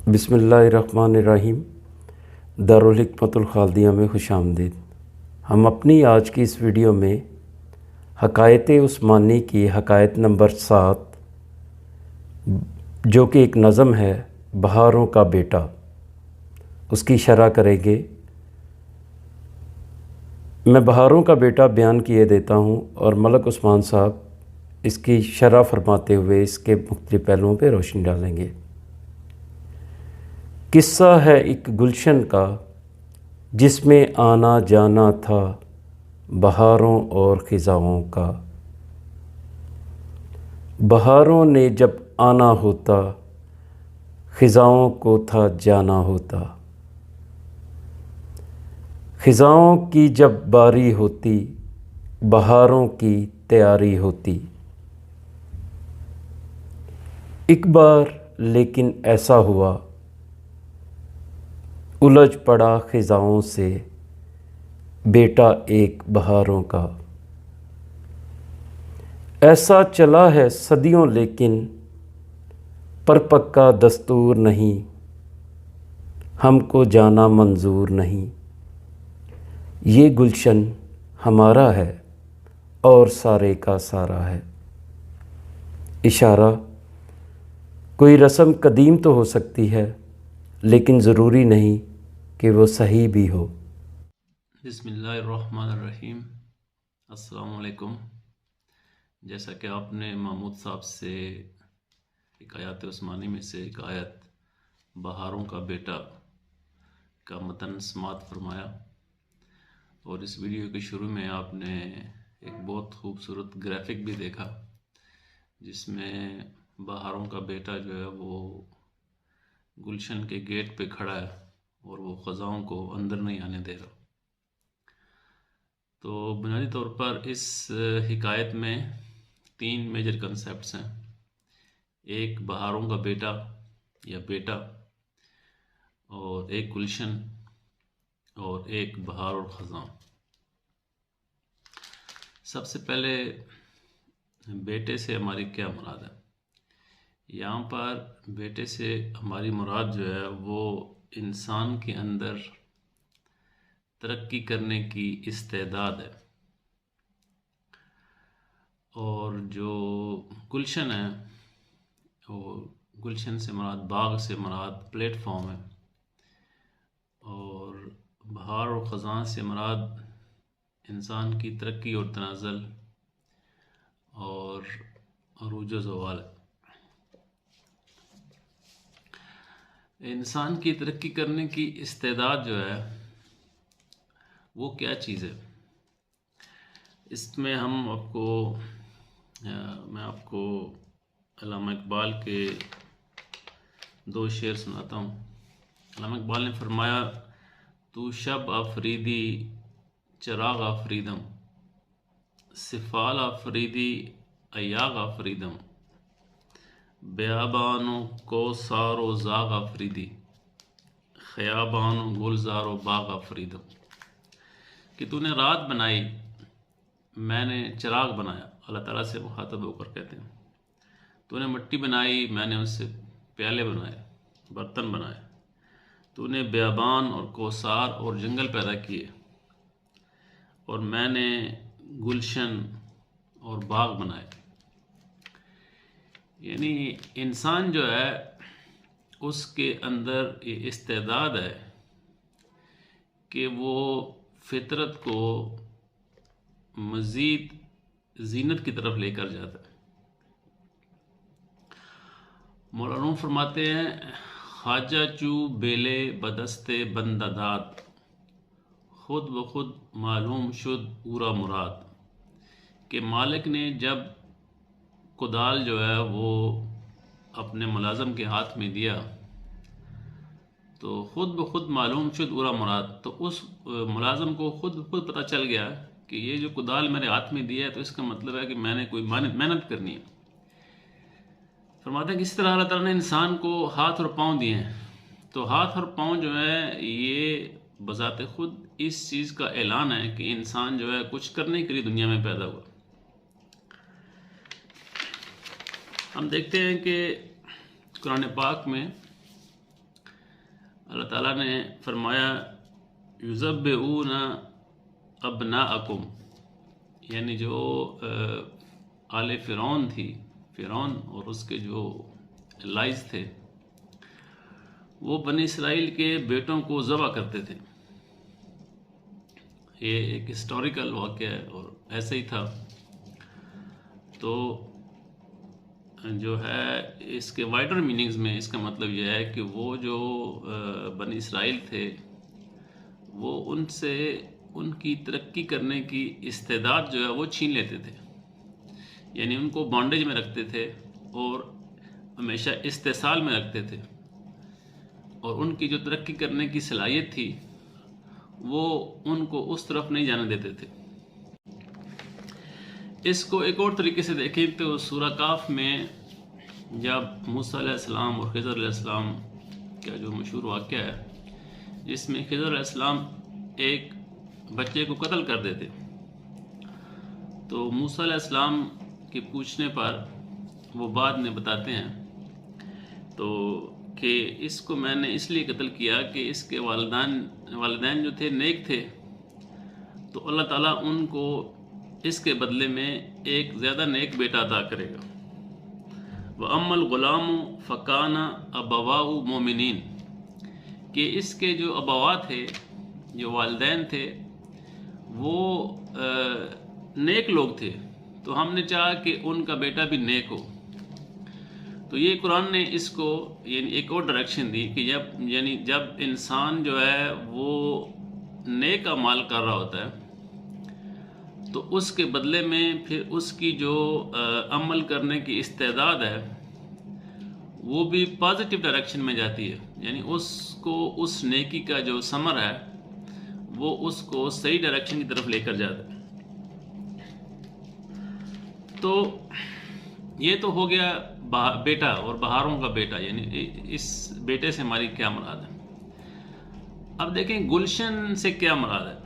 بسم اللہ الرحمن الرحیم۔ دارالحکمت الخالدیہ میں خوش آمدید۔ ہم اپنی آج کی اس ویڈیو میں حکایت عثمانی کی حکایت نمبر 7 جو کہ ایک نظم ہے بہاروں کا بیٹا، اس کی شرح کریں گے۔ میں بہاروں کا بیٹا بیان کیے دیتا ہوں اور ملک عثمان صاحب اس کی شرح فرماتے ہوئے اس کے مختلف پہلوؤں پہ روشنی ڈالیں گے۔ قصہ ہے ایک گلشن کا جس میں آنا جانا تھا بہاروں اور خزاؤں کا۔ بہاروں نے جب آنا ہوتا خزاؤں کو تھا جانا ہوتا۔ خزاؤں کی جب باری ہوتی بہاروں کی تیاری ہوتی۔ ایک بار لیکن ایسا ہوا الجھ پڑا خزاؤں سے بیٹا ایک بہاروں کا۔ ایسا چلا ہے صدیوں لیکن پر پکا دستور نہیں، ہم کو جانا منظور نہیں۔ یہ گلشن ہمارا ہے اور سارے کا سارا ہے۔ اشارہ، کوئی رسم قدیم تو ہو سکتی ہے لیکن ضروری نہیں کہ وہ صحیح بھی ہو۔ بسم اللہ الرحمن الرحیم۔ السلام علیکم۔ جیسا کہ آپ نے محمود صاحب سے حکایات عثمانی میں سے ایک آیت بہاروں کا بیٹا کا متن سماعت فرمایا، اور اس ویڈیو کے شروع میں آپ نے ایک بہت خوبصورت گرافک بھی دیکھا جس میں بہاروں کا بیٹا جو ہے وہ گلشن کے گیٹ پہ کھڑا ہے اور وہ خزاؤں کو اندر نہیں آنے دے رہا۔ تو بنیادی طور پر اس حکایت میں 3 میجر کنسیپٹس ہیں۔ ایک بہاروں کا بیٹا یا بیٹا، اور ایک گلشن، اور ایک بہار اور خزاں۔ سب سے پہلے بیٹے سے ہماری کیا مراد ہے؟ یہاں پر بیٹے سے ہماری مراد جو ہے وہ انسان کے اندر ترقی کرنے کی استعداد ہے، اور جو گلشن ہے وہ گلشن سے مراد، باغ سے مراد پلیٹ فارم ہے، اور بہار اور خزاں سے مراد انسان کی ترقی اور تنزل اور عروج و زوال ہے۔ انسان کی ترقی کرنے کی استعداد جو ہے وہ کیا چیز ہے؟ اس میں میں آپ کو علامہ اقبال کے 2 شعر سناتا ہوں۔ علامہ اقبال نے فرمایا، تو شب آفریدی چراغ آفریدم، سفال آفریدی ایاغ آفریدم، بیابان و کوثار و زاغ آفریدی، خیابان و گلزار و باغ آفریدم۔ کہ تو نے رات بنائی، میں نے چراغ بنایا۔ اللہ تعالیٰ سے مخاطب ہو کر کہتے ہیں، تو نے مٹی بنائی، میں نے اس سے پیالے بنائے، برتن بنائے۔ تو نے بیابان اور کوثار اور جنگل پیدا کیے، اور میں نے گلشن اور باغ بنائے۔ یعنی انسان جو ہے اس کے اندر یہ استعداد ہے کہ وہ فطرت کو مزید زینت کی طرف لے کر جاتا ہے۔ مولانا فرماتے ہیں، خواجہ چو بیلے بدستے بندہ داد، خود بخود معلوم شد اورا مراد۔ کہ مالک نے جب کدال جو ہے وہ اپنے ملازم کے ہاتھ میں دیا تو خود بخود معلوم شد اورا مراد، تو اس ملازم کو خود بخود پتہ چل گیا کہ یہ جو کدال میرے ہاتھ میں دیا ہے تو اس کا مطلب ہے کہ میں نے کوئی محنت کرنی ہے۔ فرماتے ہیں کہ اس طرح اللہ تعالیٰ نے انسان کو ہاتھ اور پاؤں دیے ہیں، تو ہاتھ اور پاؤں جو ہے یہ بذات خود اس چیز کا اعلان ہے کہ انسان جو ہے کچھ کرنے کے لیے دنیا میں پیدا ہوا۔ ہم دیکھتے ہیں کہ قرآن پاک میں تعالیٰ نے فرمایا یذبحون ابناءکم، یعنی جو آل فرعون تھی، فرعون اور اس کے جو لائز تھے، وہ بنی اسرائیل کے بیٹوں کو ذبح کرتے تھے۔ یہ ایک ہسٹوریکل واقعہ ہے اور ایسے ہی تھا۔ تو جو ہے اس کے وائڈر میننگز میں اس کا مطلب یہ ہے کہ وہ جو بنی اسرائیل تھے وہ ان سے ان کی ترقی کرنے کی استعداد جو ہے وہ چھین لیتے تھے، یعنی ان کو بانڈیج میں رکھتے تھے اور ہمیشہ استحصال میں رکھتے تھے، اور ان کی جو ترقی کرنے کی صلاحیت تھی وہ ان کو اس طرف نہیں جانے دیتے تھے۔ اس کو ایک اور طریقے سے دیکھیں تو سورہ کاف میں جب موسیٰ علیہ السلام اور خضر علیہ السلام کا جو مشہور واقعہ ہے، جس میں خضر علیہ السلام ایک بچے کو قتل کر دیتے، تو موسیٰ علیہ السلام کے پوچھنے پر وہ بعد میں بتاتے ہیں تو کہ اس کو میں نے اس لیے قتل کیا کہ اس کے والدین جو تھے نیک تھے، تو اللہ تعالیٰ ان کو اس کے بدلے میں ایک زیادہ نیک بیٹا عطا کرے گا۔ وَأَمَّا الْغُلَامُ فَكَانَ أَبَوَاهُ مُؤْمِنِينَ، کہ اس کے جو ابوا تھے، جو والدین تھے، وہ نیک لوگ تھے، تو ہم نے چاہا کہ ان کا بیٹا بھی نیک ہو۔ تو یہ قرآن نے اس کو یعنی ایک اور ڈائریکشن دی کہ جب انسان جو ہے وہ نیک اعمال کر رہا ہوتا ہے تو اس کے بدلے میں پھر اس کی جو عمل کرنے کی استعداد ہے وہ بھی پازیٹیو ڈائریکشن میں جاتی ہے، یعنی اس کو اس نیکی کا جو ثمر ہے وہ اس کو صحیح ڈائریکشن کی طرف لے کر جاتا ہے۔ تو یہ تو ہو گیا بیٹا اور بہاروں کا بیٹا، یعنی اس بیٹے سے ہماری کیا مراد ہے۔ اب دیکھیں گلشن سے کیا مراد ہے۔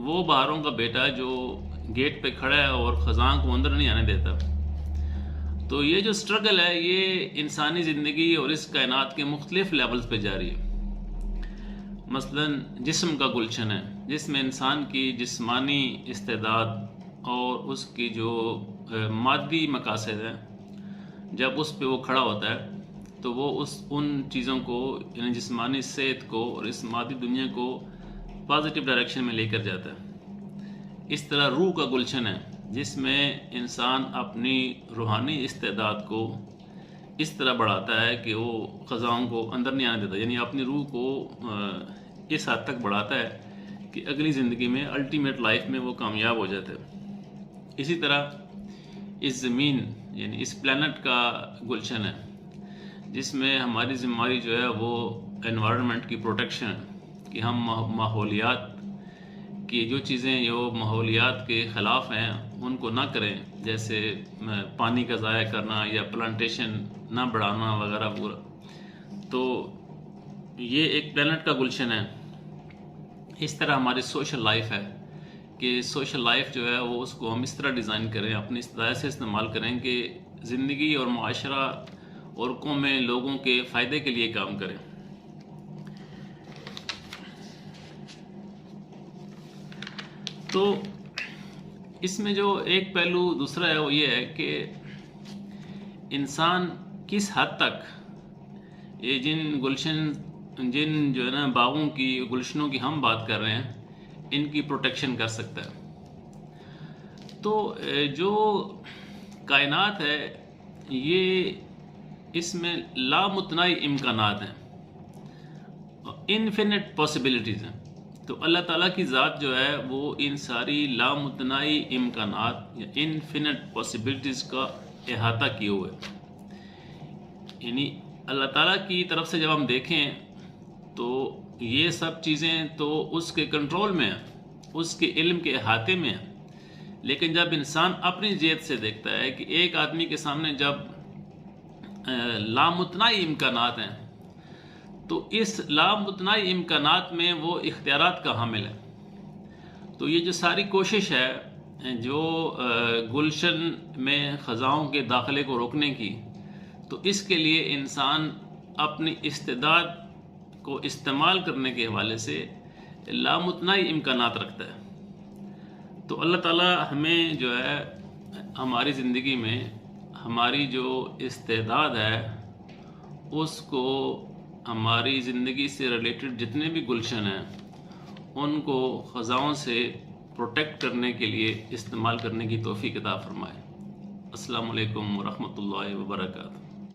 وہ بہاروں کا بیٹا جو گیٹ پہ کھڑا ہے اور خزاں کو اندر نہیں آنے دیتا۔ تو یہ جو سٹرگل ہے یہ انسانی زندگی اور اس کائنات کے مختلف لیولز پہ جاری ہے۔ مثلا جسم کا گلشن ہے جس میں انسان کی جسمانی استعداد اور اس کی جو مادی مقاصد ہیں، جب اس پہ وہ کھڑا ہوتا ہے تو وہ ان چیزوں کو یعنی جسمانی صحت کو اور اس مادی دنیا کو پازیٹیو ڈائریکشن میں لے کر جاتا ہے۔ اس طرح روح کا گلشن ہے جس میں انسان اپنی روحانی استعداد کو اس طرح بڑھاتا ہے کہ وہ خزاؤں کو اندر نہیں آنے دیتا، یعنی اپنی روح کو اس حد تک بڑھاتا ہے کہ اگلی زندگی میں الٹیمیٹ لائف میں وہ کامیاب ہو جاتا ہے۔ اسی طرح اس زمین یعنی اس پلانٹ کا گلشن ہے جس میں ہماری ذمہ داری جو ہے وہ انوائرمنٹ کی پروٹیکشن ہے کہ ہم ماحولیات کی جو چیزیں جو ماحولیات کے خلاف ہیں ان کو نہ کریں، جیسے پانی کا ضائع کرنا یا پلانٹیشن نہ بڑھانا وغیرہ پورا۔ تو یہ ایک پلانٹ کا گلشن ہے۔ اس طرح ہماری سوشل لائف ہے کہ سوشل لائف جو ہے وہ اس کو ہم اس طرح ڈیزائن کریں، اپنی استطاعت سے استعمال کریں کہ زندگی اور معاشرہ اور قومیں لوگوں کے فائدے کے لیے کام کریں۔ تو اس میں جو ایک پہلو دوسرا ہے وہ یہ ہے کہ انسان کس حد تک یہ جن جو ہے نا باغوں کی گلشنوں کی ہم بات کر رہے ہیں ان کی پروٹیکشن کر سکتا ہے۔ تو جو کائنات ہے یہ اس میں لامتناہی امکانات ہیں، انفینٹ پاسبلٹیز ہیں۔ تو اللہ تعالیٰ کی ذات جو ہے وہ ان ساری لامتناہی امکانات یا انفینٹ پاسبلٹیز کا احاطہ کیے ہوئے، یعنی اللہ تعالیٰ کی طرف سے جب ہم دیکھیں تو یہ سب چیزیں تو اس کے کنٹرول میں ہیں، اس کے علم کے احاطے میں ہیں۔ لیکن جب انسان اپنی جہت سے دیکھتا ہے کہ ایک آدمی کے سامنے جب لامتناہی امکانات ہیں تو اس لامتناہی امکانات میں وہ اختیارات کا حامل ہے۔ تو یہ جو ساری کوشش ہے جو گلشن میں خزاؤں کے داخلے کو روکنے کی، تو اس کے لیے انسان اپنی استعداد کو استعمال کرنے کے حوالے سے لامتناہی امکانات رکھتا ہے۔ تو اللہ تعالیٰ ہمیں جو ہے ہماری زندگی میں ہماری جو استعداد ہے اس کو ہماری زندگی سے ریلیٹڈ جتنے بھی گلشن ہیں ان کو خزاؤں سے پروٹیکٹ کرنے کے لیے استعمال کرنے کی توفیق عطا فرمائے۔ السلام علیکم ورحمۃ اللہ وبرکاتہ۔